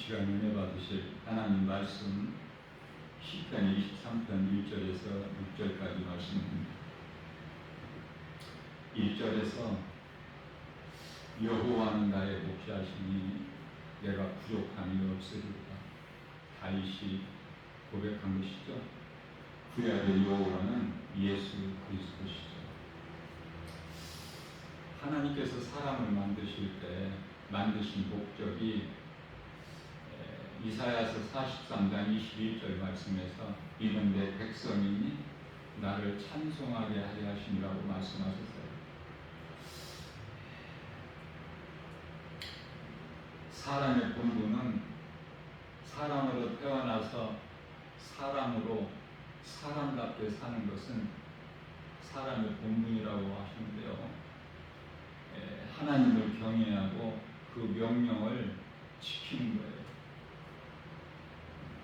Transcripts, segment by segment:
시간 은혜 받으실 하나님 말씀 시편 23편 1절에서 6절까지 말씀입니다. 1절에서 여호와는 나의 목자시니 내가 부족함이 없으리로다. 다윗이 고백한 것이죠. 그 아들 여호와는 예수 그리스도시죠. 하나님께서 사람을 만드실 때 만드신 목적이 이사야서 43장 21절 말씀에서 이는 내 백성이니 나를 찬송하게 하려 하심이라고 말씀하셨어요. 사람의 본분은 사람으로 태어나서 사람으로 사람답게 사는 것은 사람의 본분이라고 하시는데요. 하나님을 경외하고 그 명령을 지키는 거예요.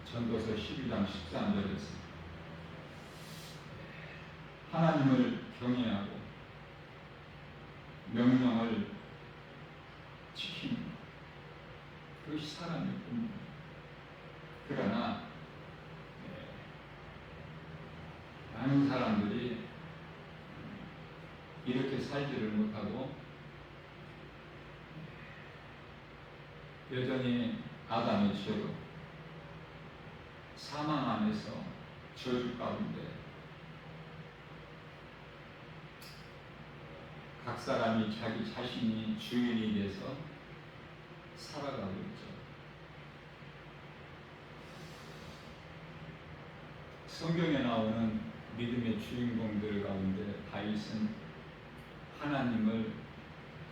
전도서 12장 13절에서 하나님을 경외하고 명령을 지키는 것, 그것이 사람의 본분. 그러나 많은 사람들이 이렇게 살지를 못하고 여전히 아담의 죄로 사망 안에서 저주 가운데 각 사람이 자기 자신이 주인이 돼서 살아가고 있죠. 성경에 나오는 믿음의 주인공들 가운데 다윗은 하나님을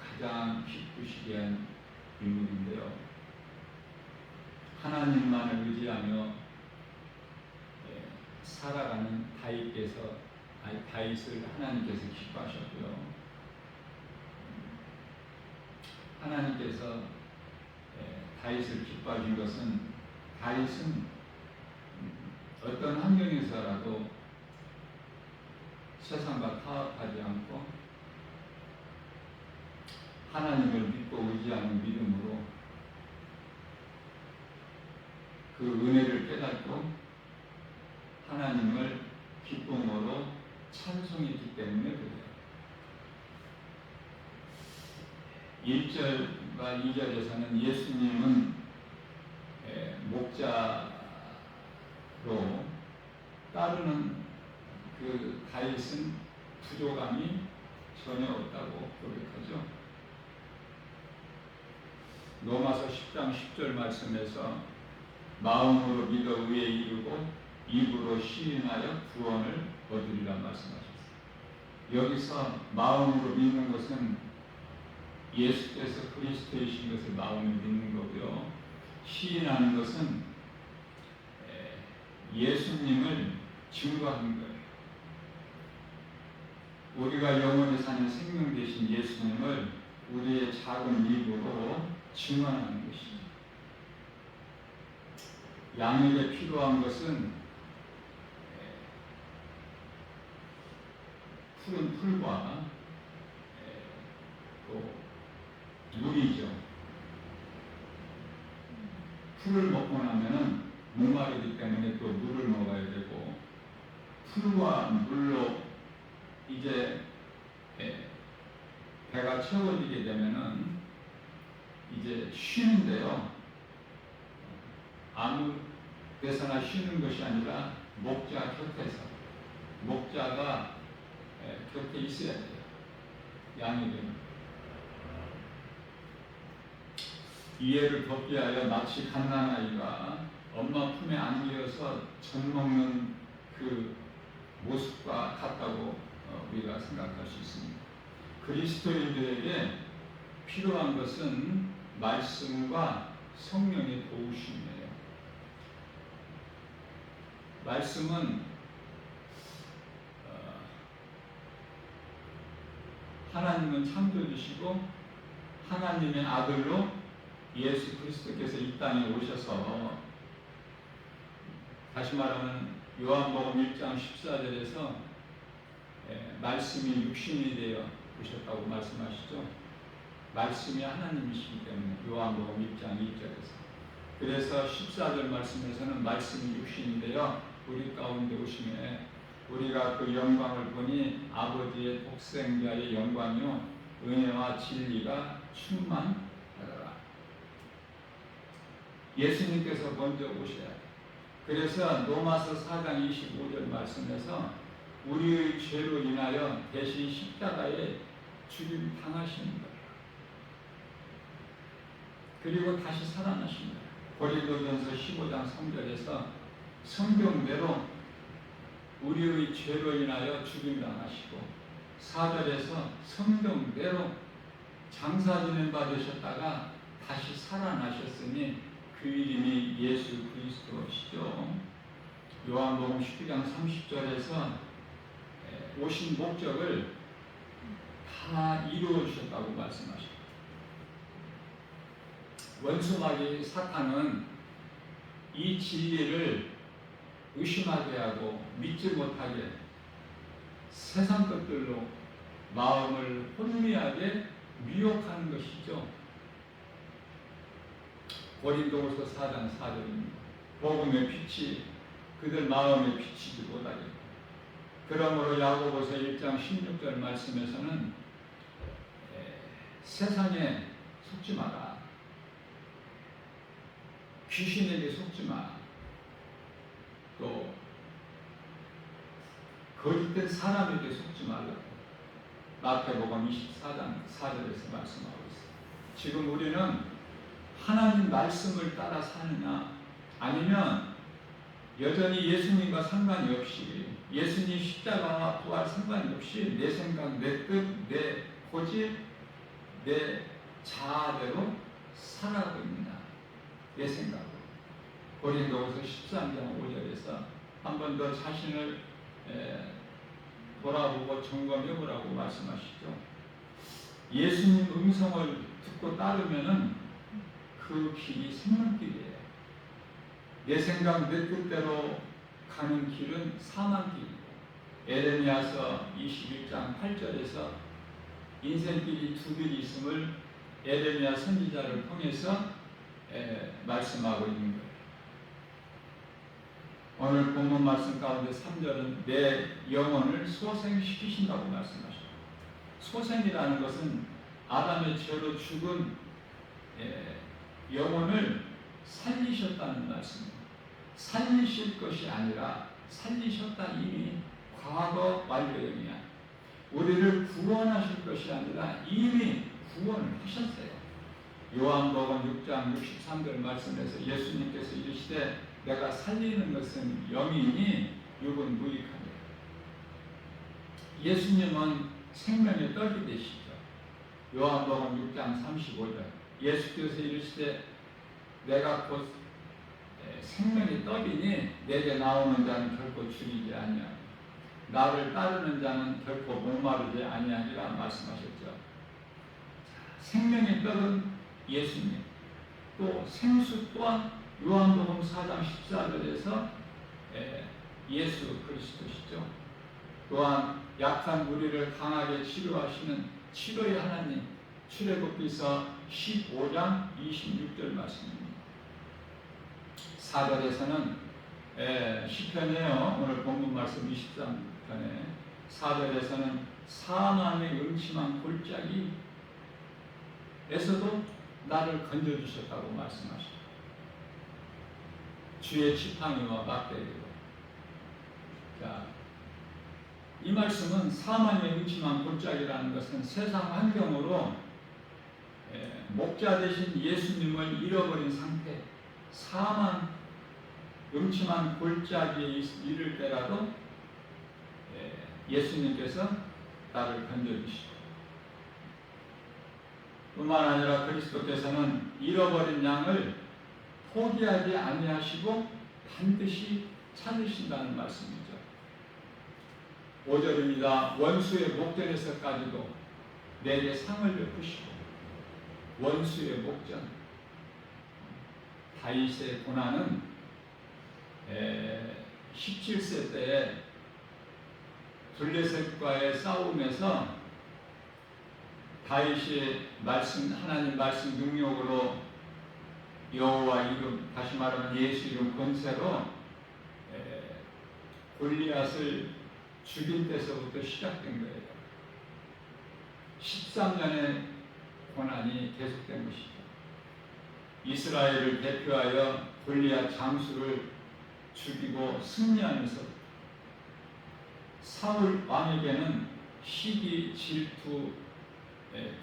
가장 기쁘시게 한 인물인데요. 하나님만을 의지하며 살아가는 다윗을 하나님께서 기뻐하셨고요. 하나님께서 다윗을 기뻐하신 것은 다윗은 어떤 환경에서라도 세상과 타협하지 않고 하나님을 믿고 의지하는 믿음으로 그 은혜를 깨닫고 하나님을 기쁨으로 찬송했기 때문에 그래요. 1절과 2절에서는 예수님은 목자로 따르는 그 다윗은 부족함이 전혀 없다고 고백하죠. 로마서 10장 10절 말씀에서 마음으로 믿어 의에 이르고 입으로 시인하여 구원을 얻으리라 말씀하셨어요. 여기서 마음으로 믿는 것은 예수께서 그리스도이신 것을 마음으로 믿는 거고요. 시인하는 것은 예수님을 증거하는 거예요. 우리가 영원히 사는 생명 되신 예수님을 우리의 작은 입으로 증언하는 것이죠. 양육에 필요한 것은 푸른 풀과 또 물이죠. 풀을 먹고 나면은 목마르기 때문에 또 물을 먹어야 되고, 풀과 물로 이제 배가 채워지게 되면은 이제 쉬는데요. 아무 데서나 쉬는 것이 아니라 목자 곁에서, 목자가 곁에 있어야 돼요. 양에게는. 이해를 덮게 하여 마치 갓난아이가 엄마 품에 안기어서 젖 먹는 그 모습과 같다고 우리가 생각할 수 있습니다. 그리스도인들에게 필요한 것은 말씀과 성령의 도우심이에요. 말씀은 하나님은 창조주시고 하나님의 아들로 예수 그리스도께서 이 땅에 오셔서, 다시 말하면 요한복음 1장 14절에서 말씀이 육신이 되어 오셨다고 말씀하시죠. 말씀이 하나님이시기 때문에 요한복음 1장 2절에서. 그래서 14절 말씀에서는 말씀이 육신인데요, 우리 가운데 오심에 우리가 그 영광을 보니 아버지의 독생자의 영광이요 은혜와 진리가 충만하더라. 예수님께서 먼저 오셔야 돼. 그래서 로마서 4장 25절 말씀에서 우리의 죄로 인하여 대신 십자가에 죽임 당하시는 거예요. 그리고 다시 살아나신 거예요. 고린도전서 15장 3절에서 성경대로 우리의 죄로 인하여 죽임 당하시고, 4절에서 성경대로 장사 지낸 받으셨다가 다시 살아나셨으니 그 이름이 예수 그리스도시죠. 요한복음 19장 30절에서 오신 목적을 다 이루어 주셨다고 말씀하십니다. 원수마귀 사탄은 이 진리를 의심하게 하고 믿지 못하게 세상 것들로 마음을 혼미하게 미혹하는 것이죠. 고린도후서 4장 4절입니다. 복음의 빛이 그들 마음에 비치지 못하게. 그러므로 야고보서 1장 16절 말씀에서는 세상에 속지 마라. 귀신에게 속지 마. 또 거짓된 사람에게 속지 말라고 마태복음 24장 4절에서 말씀하고 있습니다. 지금 우리는 하나님 말씀을 따라 사느냐, 아니면 여전히 예수님과 상관이 없이, 예수님 십자가와 부활 상관이 없이 내 생각, 내 뜻, 내 고집, 내 자아대로 살아가고 있느냐, 내 생각으로. 고린도후서 13장 5절에서 한 번 더 자신을 돌아보고 점검해보라고 말씀하시죠. 예수님 음성을 듣고 따르면은 그 길이 생명길이에요. 내 생각, 내 뜻대로 가는 길은 사망길이고, 에레미야서 21장 8절에서 인생길이 두 길이 있음을 에레미야 선지자를 통해서 말씀하고 있는 거예요. 오늘 본문 말씀 가운데 3절은 내 영혼을 소생시키신다고 말씀하십니다. 소생이라는 것은 아담의 죄로 죽은 영혼을 살리셨다는 말씀입니다. 살리실 것이 아니라 살리셨다, 이미 과거 완료형이야. 우리를 구원하실 것이 아니라 이미 구원을 하셨어요. 요한복음 6장 63절 말씀에서 예수님께서 이르시되 내가 살리는 것은 영이니 육은 무익하니라. 예수님은 생명의 떡이 되시죠. 요한복음 6장 35절 예수께서 이르시되 내가 곧 생명의 떡이니 내게 나오는 자는 결코 줄이지 아니하고 나를 따르는 자는 결코 목마르지 아니하리라 말씀하셨죠. 생명의 떡은 예수님, 또 생수 또한 요한복음 4장 14절에서 예수 그리스도시죠. 또한 약한 우리를 강하게 치료하시는 치료의 하나님, 출애굽기서 15장 26절 말씀입니다. 4절에서는 시편이에요. 오늘 본문 말씀 23편에 4절에서는 사망의 음침한 골짜기에서도 나를 건져주셨다고 말씀하십니다. 주의 지팡이와 막대기로. 자, 이 말씀은 사망의 음침한 골짜기라는 것은 세상 환경으로 목자 되신 예수님을 잃어버린 상태, 사망, 음침한 골짜기에 이를 때라도 예수님께서 나를 건져주시고, 뿐만 아니라 그리스도께서는 잃어버린 양을 포기하지 아니하시고 반드시 찾으신다는 말씀이죠. 5절입니다. 원수의 목전에서까지도 내게 상을 베푸시고, 원수의 목전, 다윗의 고난은 17세 때에 블레셋과의 싸움에서 다윗이 하나님 말씀 능력으로 여호와 이름, 다시 말하면 예수 이름 권세로 골리앗을 죽일 때서부터 시작된 거예요. 13년의 고난이 계속된 것이죠. 이스라엘을 대표하여 골리앗 장수를 죽이고 승리하면서 사울 왕에게는 시기, 질투,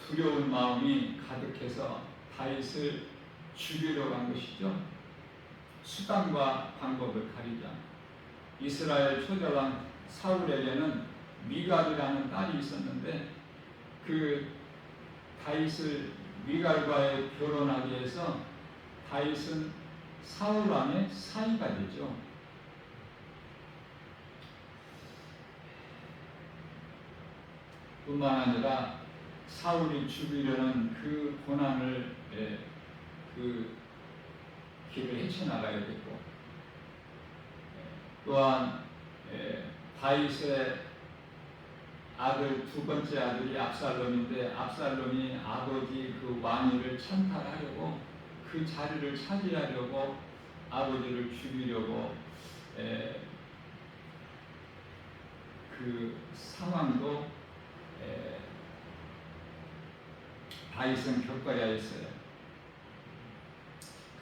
두려운 마음이 가득해서 다윗을 죽이려고 한 것이죠. 수단과 방법을 가리지 않고. 이스라엘 초대왕 사울에게는 미갈이라는 딸이 있었는데 그 다윗을 미갈과의 결혼하기 위해서 다윗은 사울 왕의 사위가 되죠. 뿐만 아니라 사울이 죽이려는 그 고난을 그 길을 헤쳐나가야겠고, 또한 다윗의 아들, 두 번째 아들이 압살롬인데 압살롬이 아버지 그 왕위를 찬탈하려고 그 자리를 차지하려고 아버지를 죽이려고 그 상황도 다윗은 겪어야 했어요.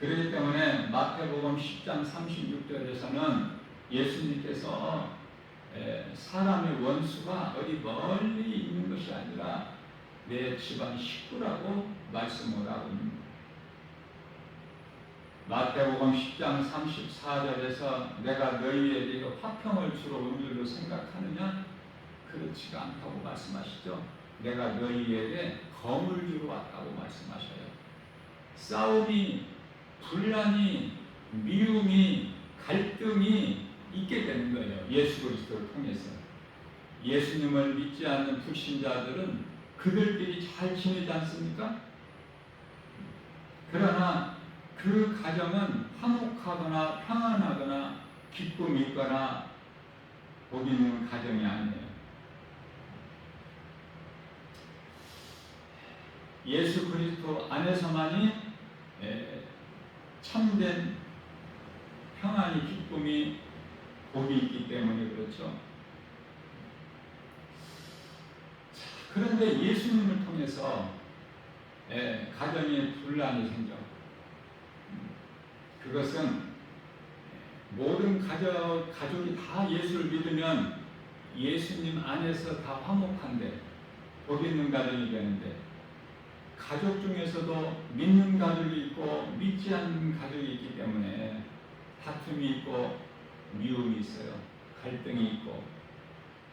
그렇기 때문에 마태복음 10장 36절에서는 예수님께서 사람의 원수가 어디 멀리 있는 것이 아니라 내 집안 식구라고 말씀을 하고 있습니다. 마태복음 10장 34절에서 내가 너희에게 화평을 주러 온 줄로 생각하느냐? 그렇지가 않다고 말씀하시죠. 내가 너희에게 검을 주러 왔다고 말씀하셔요. 싸움이, 분란이, 미움이, 갈등이 있게 되는 거예요. 예수 그리스도를 통해서. 예수님을 믿지 않는 불신자들은 그들끼리 잘 지내지 않습니까? 그러나 그 가정은 화목하거나 평안하거나 기쁨이 있거나 복 있는 가정이 아니에요. 예수 그리스도 안에서만이 참된 평안이, 기쁨이, 복이 있기 때문에 그렇죠. 그런데 예수님을 통해서 가정에 분란이 생겨. 그것은 모든 가족이 다 예수를 믿으면 예수님 안에서 다 화목한데 복 있는 가정이 되는데, 가족 중에서도 믿는 가족이 있고 믿지 않는 가족이 있기 때문에 다툼이 있고 미움이 있어요. 갈등이 있고.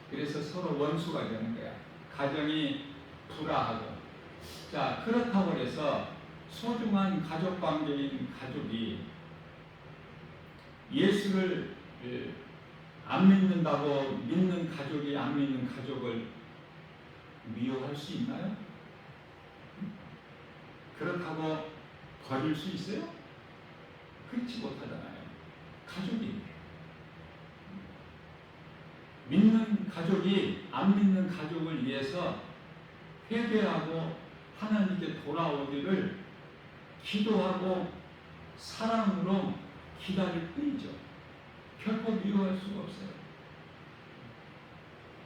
그래서 서로 원수가 되는 거야. 가정이 불화하고. 자, 그렇다고 해서 소중한 가족 관계인 가족이 예수를 안 믿는다고 믿는 가족이 안 믿는 가족을 미워할 수 있나요? 그렇다고 버릴 수 있어요? 그렇지 못하잖아요. 가족이. 믿는 가족이 안 믿는 가족을 위해서 회개하고 하나님께 돌아오기를 기도하고 사랑으로 기다릴 뿐이죠. 결코 미워할 수가 없어요.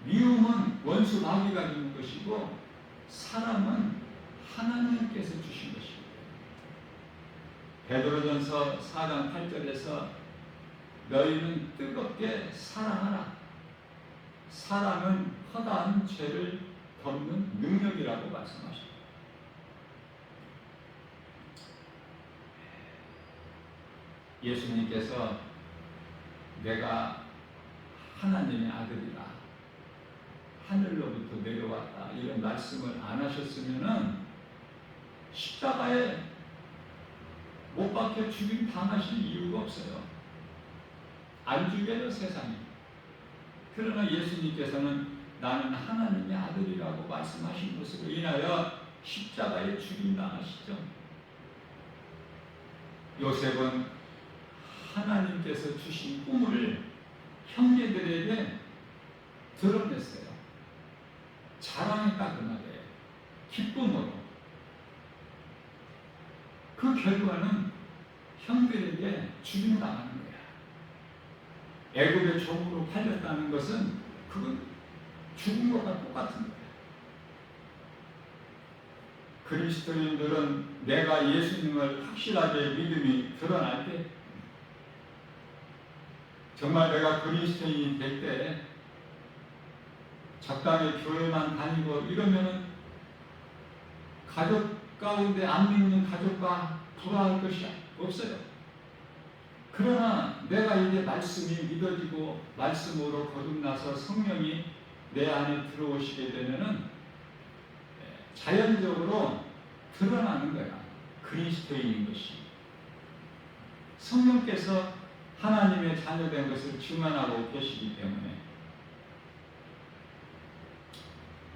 미움은 원수 마귀가 주는 것이고 사랑은 하나님께서 주신 것이고, 베드로전서 4장 8절에서 너희는 뜨겁게 사랑하라. 사랑은 허다한 죄를 덮는 능력이라고 말씀하십니다. 예수님께서 내가 하나님의 아들이라, 하늘로부터 내려왔다, 이런 말씀을 안 하셨으면은 십자가에 못 박혀 죽임 당하실 이유가 없어요. 안 죽여요, 세상이. 그러나 예수님께서는 나는 하나님의 아들이라고 말씀하신 것으로 인하여 십자가에 죽임 당하시죠. 요셉은 하나님께서 주신 꿈을 형제들에게 드러냈어요. 자랑했다 그 말이에요. 기쁨으로. 그 결과는 형들에게 죽임당하는 거야. 애굽의 종으로 팔렸다는 것은 그건 죽은 것과 똑같은 거야. 그리스도인들은 내가 예수님을 확실하게 믿음이 드러날 때, 정말 내가 그리스도인이 될 때 적당히 교회만 다니고 이러면은 가족 가운데 안 믿는 가족과 돌아갈 것이 없어요. 그러나 내가 이제 말씀이 믿어지고 말씀으로 거듭나서 성령이 내 안에 들어오시게 되면은 자연적으로 드러나는 거야. 그리스도인인 것이. 성령께서 하나님의 자녀된 것을 증언하고 계시기 때문에.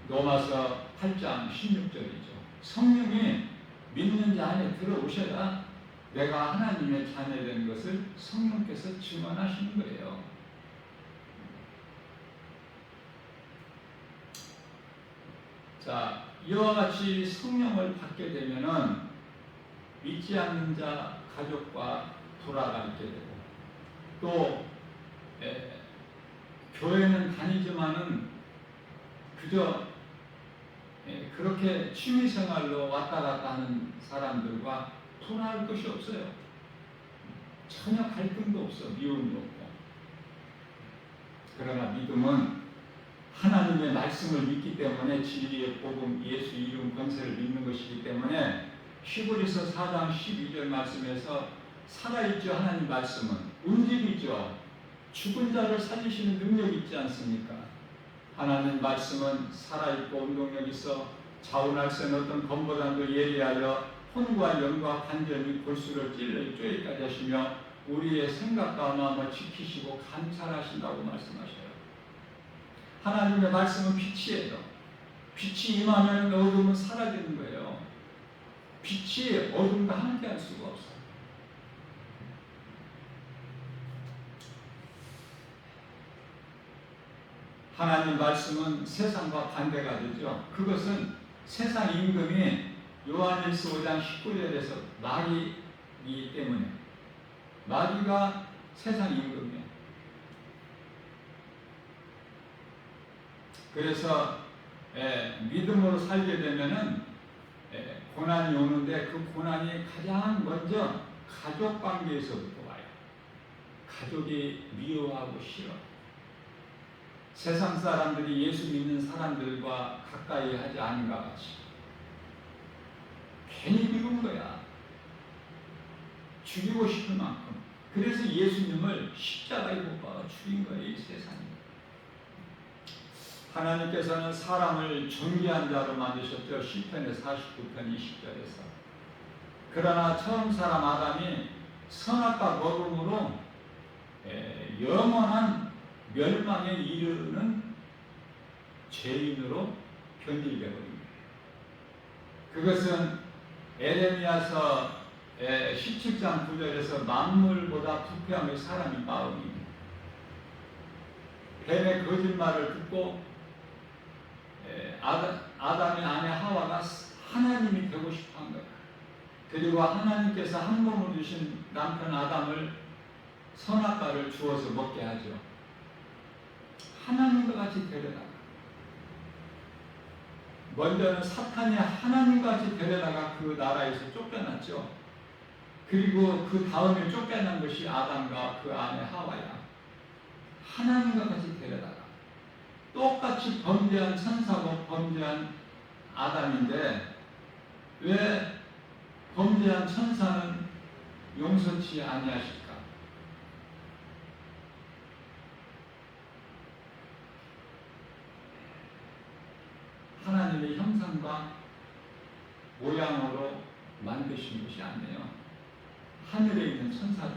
로마서 8장 16절이죠. 성령이 믿는 자 안에 들어오셔야 내가 하나님의 자녀된 것을 성령께서 증언하시는 거예요. 자, 이와 같이 성령을 받게 되면은 믿지 않는 자 가족과 돌아가게 되고, 또 교회는 다니지만은 그저 그렇게 취미생활로 왔다 갔다 하는 사람들과 돌아갈 것이 없어요. 전혀 갈등도 없어, 미움도 없고. 그러나 믿음은 하나님의 말씀을 믿기 때문에, 진리의 복음, 예수 이름 권세를 믿는 것이기 때문에, 히브리서 4장 12절 말씀에서 살아있죠. 하나님 말씀은 움직이죠. 죽은 자를 살리시는 능력이 있지 않습니까? 하나님 말씀은 살아있고 운동력 있어 좌우날 센 어떤 검보다도 예리하여 혼과 영과 관절 및 골수를 찔러 쪼개까지 하시며 우리의 생각과 마음을 지키시고 감찰하신다고 말씀하셔요. 하나님의 말씀은 빛이에요. 빛이 임하면 어둠은 사라지는 거예요. 빛이 어둠과 함께할 수가 없어요. 하나님 말씀은 세상과 반대가 되죠. 그것은 세상 임금이 요한일서 5장 19절에서 마귀이기 때문에, 마귀가 세상 임금이에요. 그래서 믿음으로 살게 되면은 고난이 오는데, 그 고난이 가장 먼저 가족 관계에서부터 와요. 가족이 미워하고 싫어. 세상 사람들이 예수 믿는 사람들과 가까이 하지 않은가 같이 괜히 미운 거야. 죽이고 싶을 만큼. 그래서 예수님을 십자가에 못 박아 죽인 거예요, 이 세상에. 하나님께서는 사람을 존귀한 자로 만드셨죠. 시편의 49편 20절에서. 그러나 처음 사람 아담이 선악과 거룩으로 영원한 멸망에 이르는 죄인으로 변질되어 버립니다. 그것은 에레미야서 17장 9절에서 만물보다 부패함의 사람이 마음입니다. 뱀의 거짓말을 듣고 아담의 아내 하와가 하나님이 되고 싶어 한 거예요. 그리고 하나님께서 한 몸을 주신 남편 아담을 선악과를 주어서 먹게 하죠. 하나님과 같이 데려다가, 먼저는 사탄이 하나님과 같이 데려다가 그 나라에서 쫓겨났죠. 그리고 그 다음에 쫓겨난 것이 아담과 그 아내 하와야. 하나님과 같이 데려다가 똑같이 범죄한 천사고 범죄한 아담인데, 왜 범죄한 천사는 용서치 아니하실까? 하나님의 형상과 모양으로 만드신 것이 아니에요. 하늘에 있는 천사들.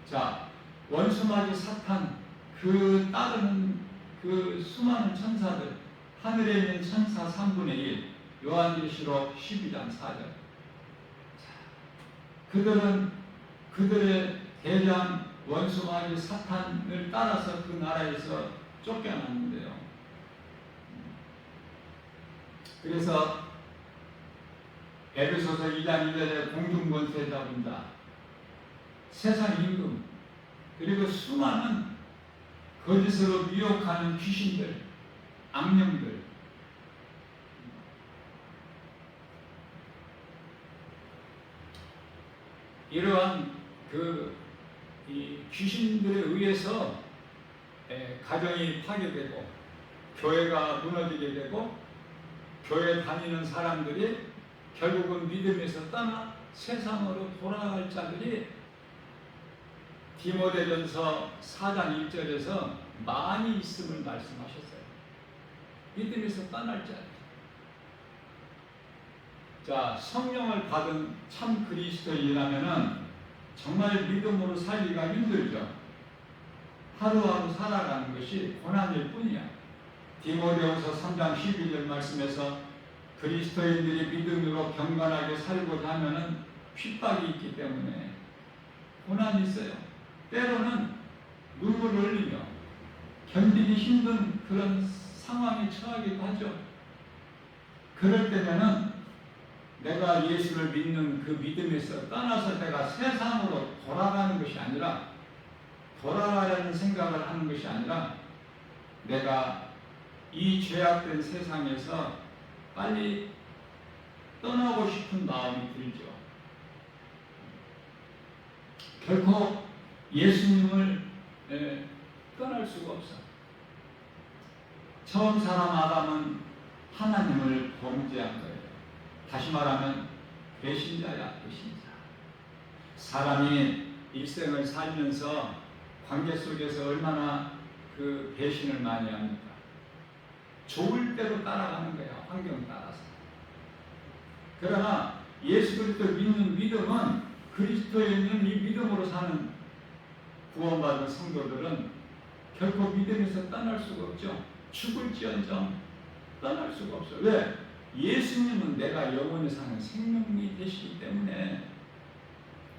자, 원수마귀 사탄, 그 따르는 그 수많은 천사들, 하늘에 있는 천사 3분의 1, 요한계시록 12장 4절. 그들은 그들의 대장 원수마귀 사탄을 따라서 그 나라에서 쫓겨났는데요. 그래서 에베소서 2장 1절에 공중권세 잡은 자, 세상 임금, 그리고 수많은 거짓으로 미혹하는 귀신들, 악령들, 이러한 이 귀신들에 의해서 가정이 파괴되고 교회가 무너지게 되고 교회 다니는 사람들이 결국은 믿음에서 떠나 세상으로 돌아갈 자들이 디모데전서 4장 1절에서 많이 있음을 말씀하셨어요. 믿음에서 떠날 자. 자, 성령을 받은 참 그리스도인이라면은 정말 믿음으로 살기가 힘들죠. 하루하루 살아가는 것이 고난일 뿐이야. 디모데후서 3장 12절 말씀에서 그리스도인들이 믿음으로 경건하게 살고자 하면은 핍박이 있기 때문에 고난이 있어요. 때로는 눈물을 흘리며 견디기 힘든 그런 상황에 처하기도 하죠. 그럴 때면은 내가 예수를 믿는 그 믿음에서 떠나서 내가 세상으로 돌아가는 것이 아니라, 돌아가려는 생각을 하는 것이 아니라, 내가 이 죄악된 세상에서 빨리 떠나고 싶은 마음이 들죠. 결코 예수님을 떠날 수가 없어. 처음 사람 아담은 하나님을 범죄한 거예요. 다시 말하면 배신자야, 배신자. 사람이 일생을 살면서 관계 속에서 얼마나 그 배신을 많이 합니까? 좋을 대로 따라가는 거야, 환경 따라서. 그러나 예수 그리스도를 믿는 믿음은, 그리스도에 있는 이 믿음으로 사는 구원받은 성도들은 결코 믿음에서 떠날 수가 없죠. 죽을지언정 떠날 수가 없어요. 왜? 예수님은 내가 영원히 사는 생명이 되시기 때문에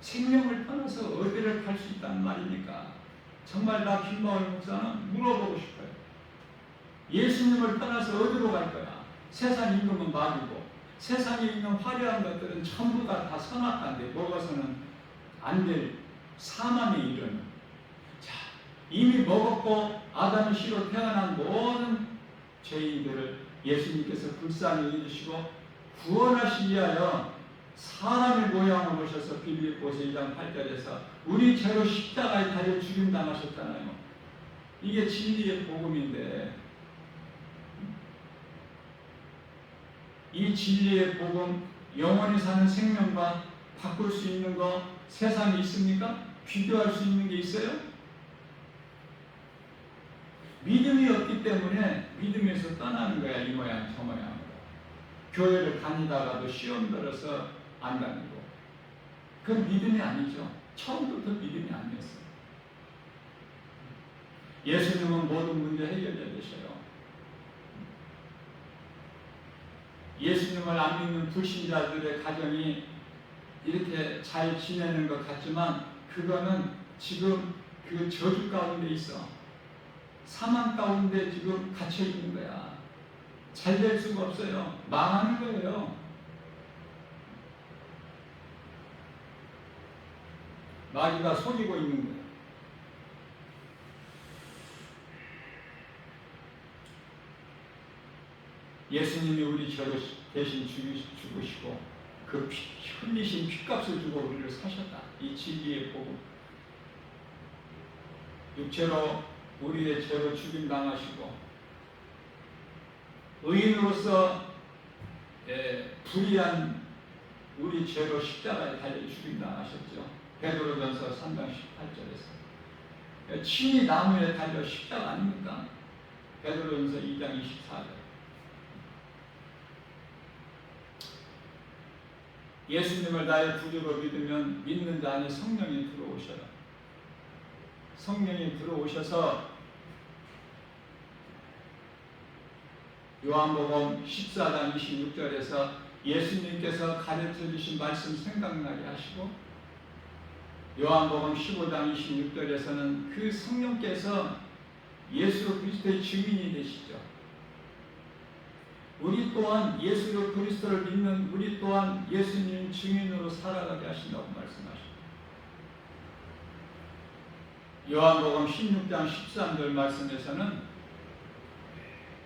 생명을 떠나서 어디를 갈 수 있다는 말입니까? 정말 나 김마을 목사는 물어보고 싶어요. 예수님을 떠나서 어디로 갈 거야? 세상 임금은 마귀고 세상에 있는 화려한 것들은 전부 다 선악한데 먹어서는 안 될 사망에 이르는, 자, 이미 먹었고 아담의 씨로 태어난 모든 죄인들을 예수님께서 불쌍히 여기시고 구원하시기 위하여 사람의 모양을 오셔서 빌립보서 2장 8절에서 우리 죄로 십자가에 달려 죽임당하셨잖아요. 이게 진리의 복음인데, 이 진리의 복음, 영원히 사는 생명과 바꿀 수 있는 거 세상에 있습니까? 비교할 수 있는 게 있어요? 믿음이 없기 때문에 믿음에서 떠나는 거야. 이 모양 저 모양으로. 교회를 다니다가도 시험 들어서 안 다니고, 그건 믿음이 아니죠. 처음부터 믿음이 아니었어요. 예수님은 모든 문제 해결해 주셔요. 예수님을 안 믿는 불신자들의 가정이 이렇게 잘 지내는 것 같지만 그거는 지금 그 저주 가운데 있어. 사망 가운데 지금 갇혀 있는 거야. 잘 될 수가 없어요. 망하는 거예요. 마귀가 속이고 있는 거예요. 예수님이 우리 죄를 대신 죽으시고 그 흘리신 피값을 주고 우리를 사셨다. 이 진리의 복음. 육체로 우리의 죄로 죽임당하시고 의인으로서 불의한 우리 죄로 십자가에 달려 죽임당하셨죠. 베드로전서 3장 18절에서 친히 나무에 달려 십자가 아닙니까? 베드로전서 2장 24절. 예수님을 나의 구주로 믿으면 믿는 자 안에 성령이 들어오셔요. 성령이 들어오셔서 요한복음 14장 26절에서 예수님께서 가르쳐 주신 말씀 생각나게 하시고, 요한복음 15장 26절에서는 그 성령께서 예수 그리스도의 증인이 되시죠. 우리 또한 예수 그리스도를 믿는 우리 또한 예수님 증인으로 살아가게 하신다고 말씀하십니다. 요한복음 16장 13절 말씀에서는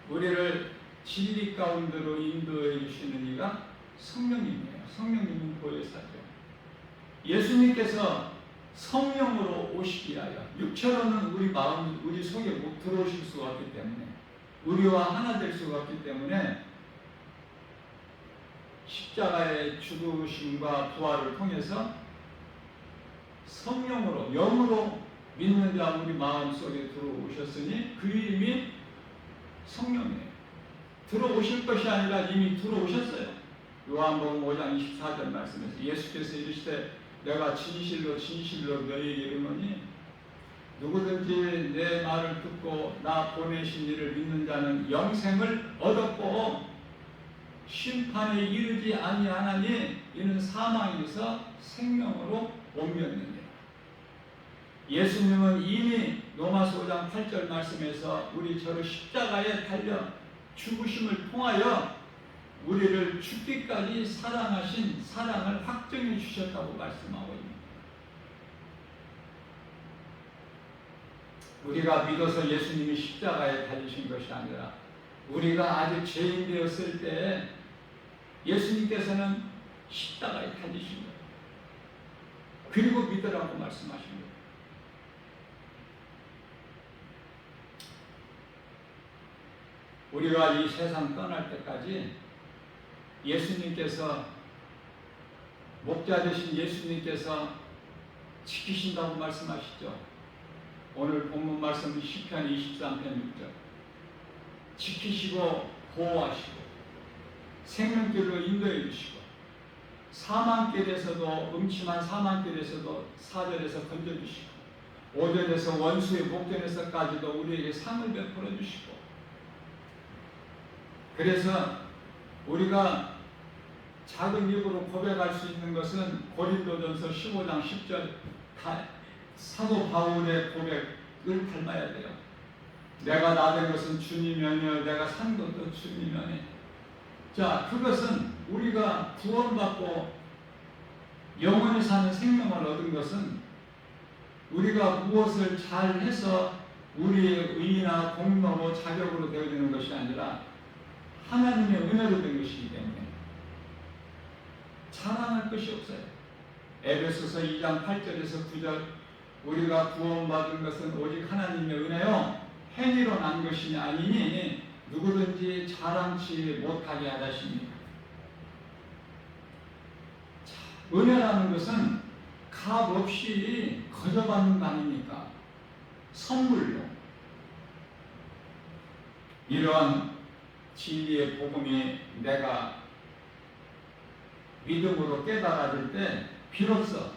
우리를 진리 가운데로 인도해 주시는 이가 성령님이에요. 성령님은 보혜사죠. 예수님께서 성령으로 오시기 위하여 육체로는 우리 마음, 우리 속에 못 들어오실 수가 없기 때문에, 우리와 하나 될 수가 없기 때문에 십자가의 죽으심과 부활을 통해서 성령으로, 영으로 믿는 자 우리 마음 속에 들어오셨으니 그 이름이 성령이에요. 들어오실 것이 아니라 이미 들어오셨어요. 요한복음 5장 24절 말씀에서 예수께서 이르시되 내가 진실로 진실로 너희에게 이르노니 누구든지 내 말을 듣고 나 보내신 이를 믿는 자는 영생을 얻었고 심판에 이르지 아니하나니 이는 사망에서 생명으로 옮겼느니라. 예수님은 이미 로마서 5장 8절 말씀에서 우리 저를 십자가에 달려 죽으심을 통하여 우리를 죽기까지 사랑하신 사랑을 확정해 주셨다고 말씀하고 있습니다. 우리가 믿어서 예수님이 십자가에 달리신 것이 아니라 우리가 아직 죄인 되었을 때 예수님께서는 십자가에 달리신 거예요. 그리고 믿으라고 말씀하신 거예요. 우리가 이 세상 떠날 때까지 예수님께서, 목자 되신 예수님께서 지키신다고 말씀하시죠. 오늘 본문 말씀은 시편 23편 6절. 지키시고 보호하시고 생명길로 인도해 주시고 사망길에서도, 음침한 사망길에서도 4절에서 건져주시고 5절에서 원수의 목전에서까지도 우리에게 상을 베풀어 주시고, 그래서 우리가 작은 입으로 고백할 수 있는 것은 고린도전서 15장 10절 사도 바울의 고백을 닮아야 돼요. 내가 나된 것은 주님이며 내가 산 것도 주님이니. 자, 그것은 우리가 구원받고 영원히 사는 생명을 얻은 것은 우리가 무엇을 잘해서 우리의 의나 공로로 자격으로 되어지는 것이 아니라 하나님의 은혜로 된 것이기 때문에 자랑할 것이 없어요. 에베소서 2장 8절에서 9절 우리가 구원받은 것은 오직 하나님의 은혜요 행위로 난 것이 아니니 누구든지 자랑치 못하게 하다십니다. 은혜라는 것은 값 없이 거저받는 거 아닙니까? 선물로. 이러한 진리의 복음이 내가 믿음으로 깨달아질 때 비로소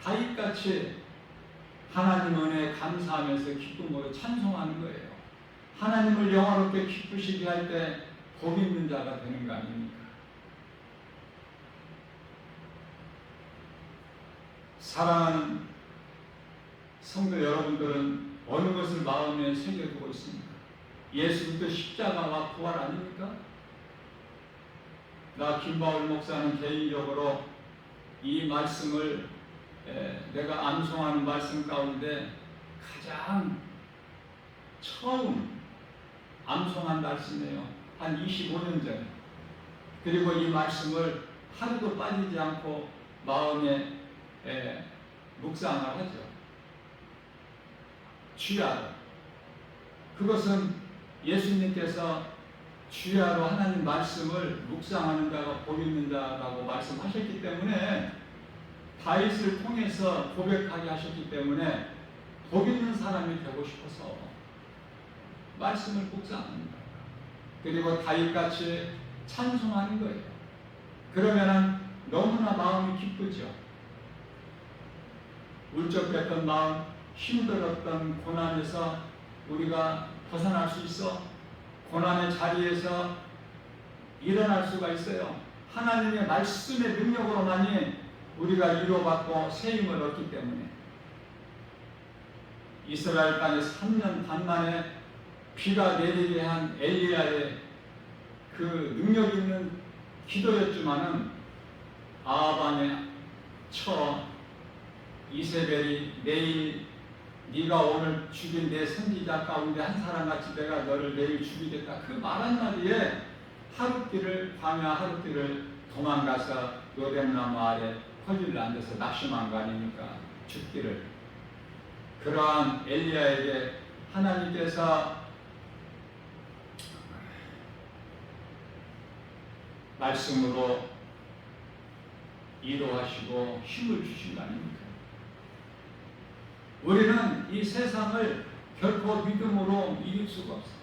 다윗같이 하나님 은혜에 감사하면서 기쁨으로 찬송하는 거예요. 하나님을 영화롭게 기쁘시게 할 때 복 있는 자가 되는 거 아닙니까? 사랑하는 성도 여러분들은 어느 것을 마음에 새겨두고 있습니까? 예수 그리스도 십자가와 부활 아닙니까? 나 김바울 목사는 개인적으로 이 말씀을 내가 암송하는 말씀 가운데 가장 처음 암송한 말씀이에요. 한 25년 전에. 그리고 이 말씀을 하루도 빠지지 않고 마음에 묵상을 하죠. 주야로. 그것은 예수님께서 주야로 하나님 말씀을 묵상하는 자가 복 있는 자라고 말씀하셨기 때문에 다윗을 통해서 고백하게 하셨기 때문에 복 있는 사람이 되고 싶어서 말씀을 묵상합니다. 그리고 다윗같이 찬송하는 거예요. 그러면은 너무나 마음이 기쁘죠. 울적했던 마음, 힘들었던 고난에서 우리가 벗어날 수 있어. 고난의 자리에서 일어날 수가 있어요. 하나님의 말씀의 능력으로만이 우리가 위로받고 세임을 얻기 때문에. 이스라엘 땅에 3년 반 만에 비가 내리게 한 엘리야의 그 능력 있는 기도였지만은 아합 안에 처 이세벨이 내일 네가 오늘 죽인 내 선지자 가운데 한 사람같이 내가 너를 내일 죽이겠다. 그 말 한마디에 하룻길을 광야 하룻길을 도망가서 요단나무 아래 헐리를 앉아서 낙심한 거 아닙니까? 죽기를. 그러한 엘리야에게 하나님께서 말씀으로 위로하시고 힘을 주신 거 아닙니까? 우리는 이 세상을 결코 믿음으로 이길 수가 없어요.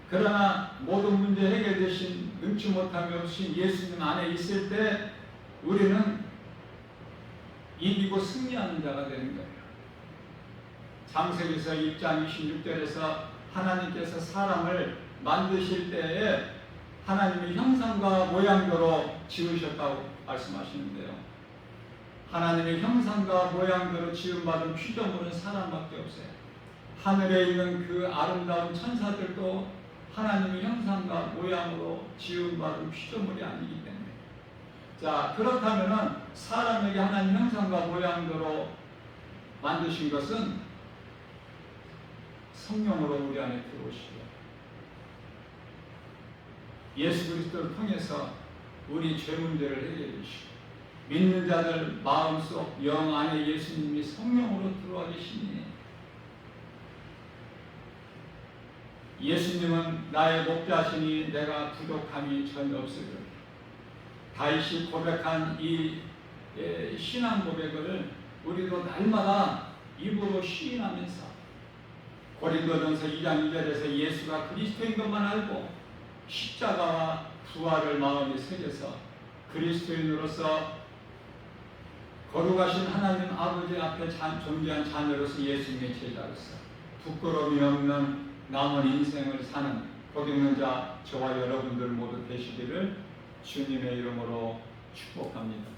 그러나 모든 문제 해결되신 능치 못함이 없으신 예수님 안에 있을 때 우리는 이기고 승리하는 자가 되는 거예요. 창세기서 1장 26절에서 하나님께서 사람을 만드실 때에 하나님의 형상과 모양대로 지으셨다고 말씀하시는데요. 하나님의 형상과 모양대로 지음받은 피조물은 사람밖에 없어요. 하늘에 있는 그 아름다운 천사들도 하나님의 형상과 모양으로 지음받은 피조물이 아니기 때문에. 자, 그렇다면 사람에게 하나님 형상과 모양대로 만드신 것은 성령으로 우리 안에 들어오시고 예수 그리스도를 통해서 우리 죄 문제를 해결해 주시고 믿는 자들 마음속 영 안에 예수님이 성령으로 들어와 계시니 예수님은 나의 목자시니 내가 부족함이 전혀 없으리라. 다윗이 고백한 이 신앙 고백을 우리도 날마다 입으로 시인하면서 고린도전서 2장 2절에서 예수가 그리스도인 것만 알고 십자가와 부활을 마음에 새겨서 그리스도인으로서 거룩하신 하나님 아버지 앞에 존귀한 자녀로서 예수님의 제자로서 부끄러움이 없는 남은 인생을 사는 복 있는 자 저와 여러분들 모두 되시기를 주님의 이름으로 축복합니다.